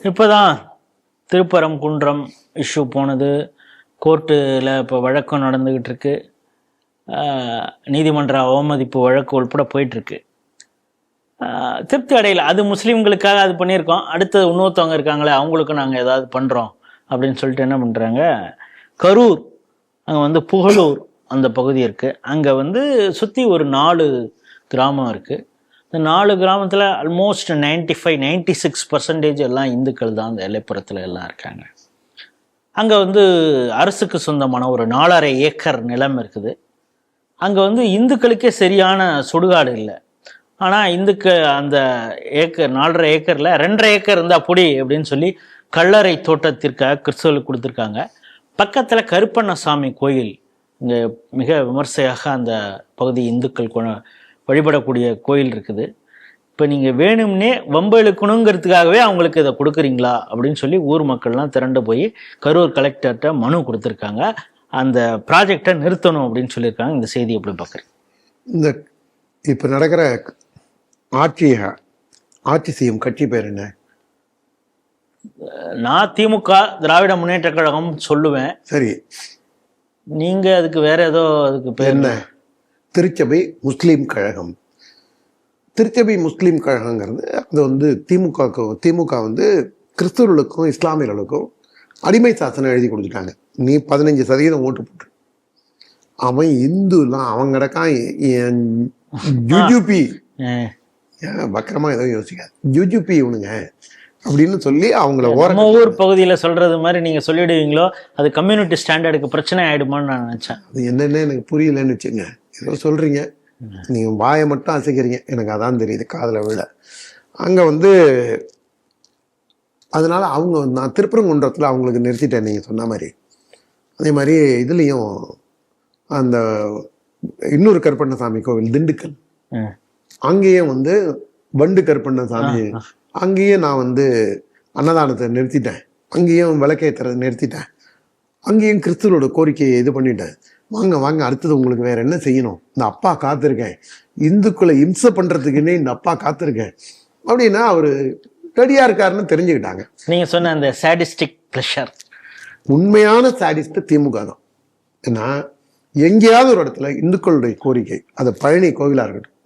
இப்போதான் திருப்பரங்குன்றம் இஷ்யூ போனது, கோர்ட்டில் இப்போ வழக்கம் நடந்துக்கிட்டு இருக்கு, நீதிமன்ற அவமதிப்பு வழக்கு உள்பட போயிட்டுருக்கு. திருப்தி அடையலை. அது முஸ்லீம்களுக்காக அது பண்ணியிருக்கோம், அடுத்தது இன்னொருத்தவங்க இருக்காங்களே அவங்களுக்கும் நாங்கள் ஏதாவது பண்ணுறோம் அப்படின்னு சொல்லிட்டு என்ன பண்ணுறாங்க, கரூர் அங்கே புகழூர் அந்த பகுதி இருக்குது, அங்கே சுற்றி ஒரு 4 கிராமம் இருக்குது. இந்த 4 கிராமத்தில் ஆல்மோஸ்ட் 96% எல்லாம் இந்துக்கள் தான் அந்த எல்லைப்புறத்தில் எல்லாம் இருக்காங்க. அங்கே அரசுக்கு சொந்தமான ஒரு 4.5 ஏக்கர் நிலம் இருக்குது. அங்கே இந்துக்களுக்கே சரியான சுடுகாடு இல்லை. ஆனால் அந்த ஏக்கர் 4.5 ஏக்கரில் 2.5 ஏக்கர் இருந்தால் பொடி அப்படின்னு சொல்லி கல்லறை தோட்டத்திற்காக கிறிஸ்தவர்களுக்கு கொடுத்துருக்காங்க. பக்கத்தில் கருப்பண்ணசாமி கோயில், இங்கே மிக விமர்சையாக அந்த பகுதி இந்துக்கள் வழிபடக்கூடிய கோயில் இருக்குது. இப்போ நீங்கள் வேணும்னே வம்பு இழுக்கணுங்கிறதுக்காகவே அவங்களுக்கு இதை கொடுக்குறீங்களா அப்படின்னு சொல்லி ஊர் மக்கள்லாம் திரண்டு போய் கரூர் கலெக்டர்கிட்ட மனு கொடுத்துருக்காங்க. அந்த ப்ராஜெக்டை நிறுத்தணும் அப்படின்னு சொல்லியிருக்காங்க. இந்த செய்தி எப்படி பார்க்குறேன்? இந்த இப்போ நடக்கிற ஆட்சி செய்யும் கட்சி பேர் என்ன? நான் திமுக, திராவிட முன்னேற்ற கழகம் சொல்லுவேன். சரி, நீங்க அதுக்கு வேற ஏதோ அதுக்கு பேர் என்ன? திருச்சபை முஸ்லீம் கழகம். திருச்சபை முஸ்லீம் கழகங்கிறது அது திமுக கிறிஸ்தவர்களுக்கும் இஸ்லாமியர்களுக்கும் அடிமை சாசனம் எழுதி கொடுத்துட்டாங்க. நீ 15% ஓட்டு போட்டு, அவன் இந்துலாம் அவன் கிடக்கான். ஜுஜுபி பக்கரமா ஏதோ யோசிக்காது, ஜுஜுபி இவனுங்க அப்படின்னு சொல்லி அவங்கள நம்ம ஊர் பகுதியில சொல்றது மாதிரி நீங்க சொல்லிடுவீங்களோ, அது கம்யூனிட்டி ஸ்டாண்டர்டுக்கு பிரச்சனை ஆயிடுமான்னு நான் நினைச்சேன். அது என்னன்னு எனக்கு புரியலன்னு வச்சுங்க. ஏதோ சொல்றீங்க, நீங்க வாயை மட்டும் அசைக்கிறீங்க, எனக்கு அதான் தெரியுது காதுல விழ. அங்க அதனால நான் திருப்பரங்குன்றத்துல அவங்களுக்கு நிறுத்திட்டேன் நீங்க சொன்ன மாதிரி. அதே மாதிரி இதுலயும் அந்த இன்னொரு கருப்பண்ணசாமி கோவில் திண்டுக்கல், அங்கேயும் வண்டு கருப்பண்ணசாமி, அங்கேயும் நான் அன்னதானத்தை நிறுத்திட்டேன், அங்கேயும் விளக்கேற்றுறதை நிறுத்திட்டேன், அங்கேயும் கிறிஸ்துவோட கோரிக்கையை இது பண்ணிட்டேன். வாங்க அடுத்தது உங்களுக்கு வேற என்ன செய்யணும், இந்த அப்பா காத்திருக்கேன், இந்துக்களை இம்சை பண்றதுக்குன்னே இந்த அப்பா காத்திருக்கேன் அப்படின்னா அவரு ரெடியா இருக்காருன்னு தெரிஞ்சுக்கிட்டாங்க. நீங்க சொன்ன அந்த சாடிஸ்டிக் ப்ரெஷர், உண்மையான சாடிஸ்ட் திமுக தான். ஏன்னா எங்கேயாவது ஒரு இடத்துல இந்துக்களுடைய கோரிக்கை, அது பழனி கோவிலா இருக்கட்டும்,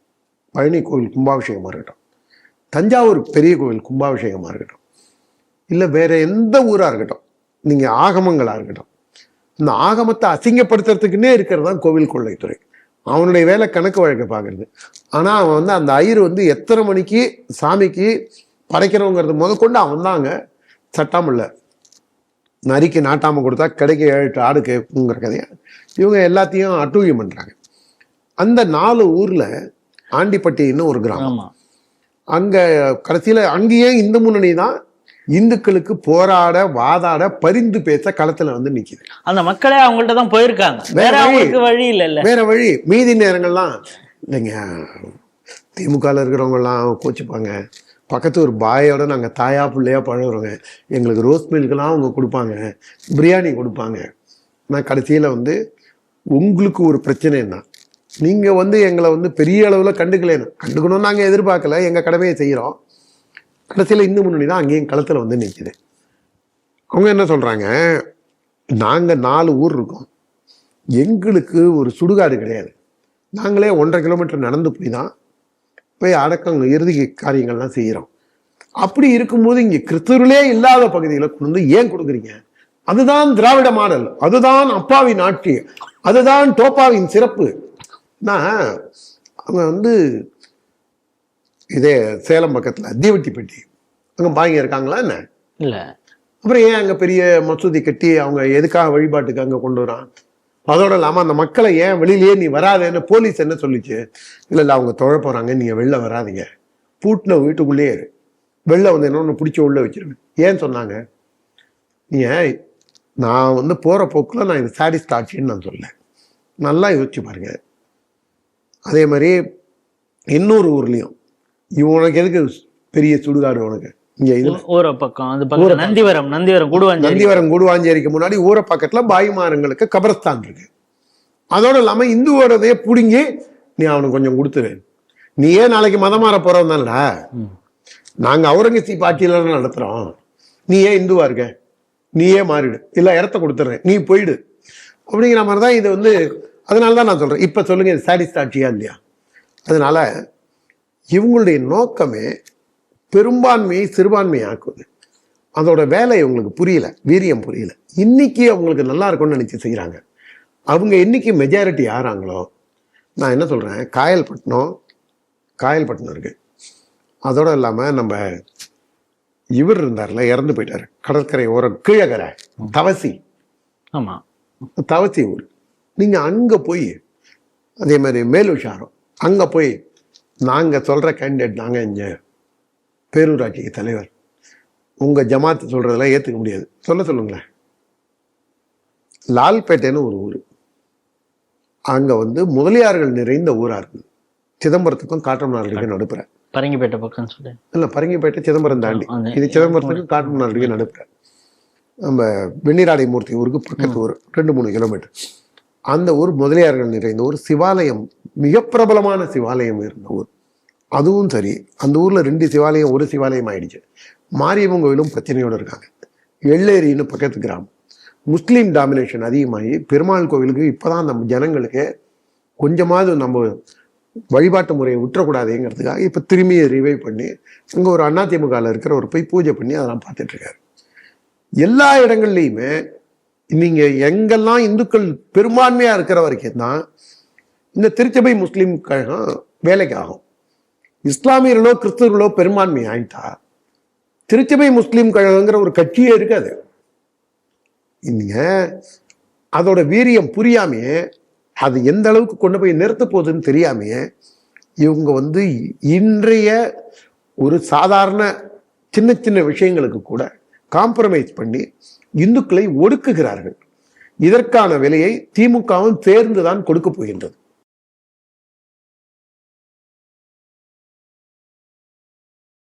பழனி கோவில் கும்பாபிஷேகமா இருக்கட்டும், தஞ்சாவூர் பெரிய கோவில் கும்பாபிஷேகமா இருக்கட்டும், இல்லை வேற எந்த ஊரா இருக்கட்டும், நீங்க ஆகமங்களா இருக்கட்டும், இந்த ஆகமத்தை அசிங்கப்படுத்துறதுக்குன்னே இருக்கிறது தான் கோவில் கொள்ளைத்துறை. அவனுடைய வேலை கணக்கு வழக்க பார்க்கறது. ஆனா அவன் அந்த ஐயர் எத்தனை மணிக்கு சாமிக்கு படைக்கிறவங்கிறது முதற்கொண்டு அவன் தாங்க. சட்டம் இல்லை, நரிக்கு நாட்டாம கொடுத்தா கடைக்கு 7 ஆடு கேட்குங்கிற கதையா இவங்க எல்லாத்தையும் அட்டூழியம் பண்றாங்க. அந்த 4 ஊர்ல ஆண்டிப்பட்டின்னு ஒரு கிராமம், அங்க கடைசியில அங்கேயே இந்து முன்னணி தான் இந்துக்களுக்கு போராட வாதாட பரிந்து பேச களத்துல நிக்குது. அந்த மக்களே அவங்கள்ட்ட தான் போயிருக்காங்க, வழி இல்ல, வேற வழி. மீதி நேரங்கள்லாம் இல்லைங்க, திமுகல இருக்கிறவங்க எல்லாம் கோச்சுப்பாங்க. பக்கத்து ஒரு பாயோட நாங்க தாயா பிள்ளையா பழகுறோங்க, எங்களுக்கு ரோஸ் மில்கெல்லாம் அவங்க கொடுப்பாங்க, பிரியாணி கொடுப்பாங்க. நான் கடைசியில உங்களுக்கு ஒரு பிரச்சனைன்னா நீங்க எங்களை பெரிய அளவுல கண்டுக்கணும்னு நாங்க எதிர்பார்க்கல, எங்க கடமையை செய்யறோம். கடைசியில இந்து முன்னணி தான் அங்கேயும் களத்துல நிக்குது. அவங்க என்ன சொல்றாங்க, நாங்க 4 ஊர் இருக்கோம், எங்களுக்கு ஒரு சுடுகாடு கிடையாது, நாங்களே 1.5 கிலோமீட்டர் நடந்து போய் அடக்கம் இறுதி காரியங்கள்லாம் செய்யறோம். அப்படி இருக்கும்போது இங்க கிறிஸ்தவர்களே இல்லாத பகுதிகளை கொண்டு ஏன் கொடுக்குறீங்க? அதுதான் திராவிட மாடல், அதுதான் அப்பாவின் ஆட்சி, அதுதான் டோப்பாவின் சிறப்பு. அவங்க இதே சேலம் பக்கத்துல தீவட்டிப்பட்டி அங்க பாங்க இருக்காங்களா என்ன? இல்ல. அப்புறம் ஏன் அங்க பெரிய மசூதி கட்டி அவங்க எதுக்காக வழிபாட்டுக்கு அங்க கொண்டு வரான்? அதோட இல்லாம அந்த மக்களை ஏன் வெளியிலேயே நீ வராதேன்னு போலீஸ் என்ன சொல்லிச்சு? இல்ல அவங்க தொழ போறாங்க, நீங்க வெளில வராதிங்க, பூட்டின வீட்டுக்குள்ளேயே இரு, வெளில என்னொன்னு பிடிச்சி உள்ள வச்சிருவேன். ஏன் சொன்னாங்க? நான் போற போக்குல நான் இது சாடிஸ்ட் ஆட்சின்னு நான் சொல்ல, நல்லா யோசிச்சு பாருங்க. அதே மாதிரி இன்னொரு ஊர்லயும் உனக்கு எதுக்கு பெரிய சுடுகாடு? உனக்கு இங்க ஊர பக்கம் நந்திவரம் கூடுவாஞ்சேரிக்கு முன்னாடி ஊர பக்கத்துல பாய்மாரங்களுக்கு கபரஸ்தான் இருக்கு. அதோட இல்லாம இந்துவோடதையே புடுங்கி நீ அவனுக்கு கொஞ்சம் கொடுத்துரு. நீ ஏன் நாளைக்கு மதம் மாற போறோம் தானடா? நாங்க அவுரங்கசீப் ஆட்சியில நடத்துறோம், நீ ஏன் இந்துவா இருக்க, நீயே மாறிடு, இல்லை இடத்த கொடுத்துட்றேன், நீ போயிடு அப்படிங்கிற மாதிரி தான் இது வந்து. அதனால தான் நான் சொல்கிறேன், இப்போ சொல்லுங்க இது சாடிஸ்ட் ஆட்சியா இல்லையா? அதனால இவங்களுடைய நோக்கமே பெரும்பான்மையை சிறுபான்மையை ஆக்குவது. அதோட வேலை உங்களுக்கு புரியல, வீரியம் புரியல. இன்னைக்கு அவங்களுக்கு நல்லா இருக்கும்னு நினைச்சு செய்கிறாங்க. அவங்க இன்னைக்கு மெஜாரிட்டி ஆறாங்களோ, நான் என்ன சொல்கிறேன், காயல்பட்டினம் இருக்கு. அதோட இல்லாமல் நம்ம இவர் இருந்தார்ல, இறந்து போயிட்டாரு, கடற்கரை ஓரம் கீழக்கரை தவசி, ஆமாம், தவசி ஊர். நீங்கள் அங்கே போய் அதே மாதிரி மேலுஷாரம் அங்கே போய் நாங்கள் சொல்கிற கேண்டிடேட், நாங்கள் இங்கே பேரூராட்சிக்கு தலைவர், உங்கள் ஜமாத்து சொல்கிறதெல்லாம் ஏற்றுக்க முடியாது, சொல்லுங்களேன். லால்பேட்டைன்னு ஒரு ஊர், அங்கே வந்து முதலியார்கள் நிறைந்த ஊராக இருக்குது. சிதம்பரத்துக்கும் காட்டுமன்னார்களுக்கும் நடுப்புற, பரங்கிப்பேட்டை பக்கம் சொல்லு இல்லை, பரங்கிப்பேட்டை சிதம்பரம் தாண்டி, இது சிதம்பரத்துக்கும் காட்டுமன்னார்களுக்கும் நடுப்புற. நம்ம வெண்ணிராடை மூர்த்தி ஊருக்கு பக்கத்து ஊர், 2-3 கிலோமீட்டர். அந்த ஊர் முதலியார்கள் நிறைந்த ஊர், சிவாலயம் மிக பிரபலமான சிவாலயம் இருந்த ஊர். அதுவும் சரி, அந்த ஊரில் 2 சிவாலயம், ஒரு சிவாலயம் ஆயிடுச்சு. மாரியம்மன் கோயிலும் பிரச்சனையோடு இருக்காங்க. எள்ளேரின்னு பக்கத்து கிராமம். முஸ்லீம் டாமினேஷன் அதிகமாகி பெருமாள் கோவிலுக்கு இப்போதான் நம்ம ஜனங்களுக்கு கொஞ்சமாவது நம்ம வழிபாட்டு முறையை விட்டுறக்கூடாதுங்கிறதுக்காக இப்போ திரும்பி ரிவைவ் பண்ணி இங்கே ஒரு அதிமுகவில் இருக்கிறவர் போய் பூஜை பண்ணி அதெல்லாம் பார்த்துட்டு இருக்காரு. எல்லா இடங்கள்லையுமே நீங்கள் எங்கெல்லாம் இந்துக்கள் பெரும்பான்மையாக இருக்கிற வரைக்கும் தான் இந்த திருச்சபை முஸ்லீம் கழகம் வேலைக்கு ஆகும். இஸ்லாமியர்களோ கிறிஸ்தவர்களோ பெரும்பான்மை ஆயிட்டா திருச்சபை முஸ்லீம் கழகங்கிற ஒரு கட்சியே இருக்காது. நீங்க அதோட வீரியம் புரியாமையே, அது எந்த அளவுக்கு கொண்டு போய் நிறுத்த போகுதுன்னு தெரியாமையே, இவங்க வந்து இன்றைய ஒரு சாதாரண சின்ன சின்ன விஷயங்களுக்கு கூட காம்ப்ரமைஸ் பண்ணி இந்துக்களை ஒடுக்குகிறார்கள். இதற்கான விலையை திமுகவும் சேர்ந்துதான் கொடுக்க போகின்றது.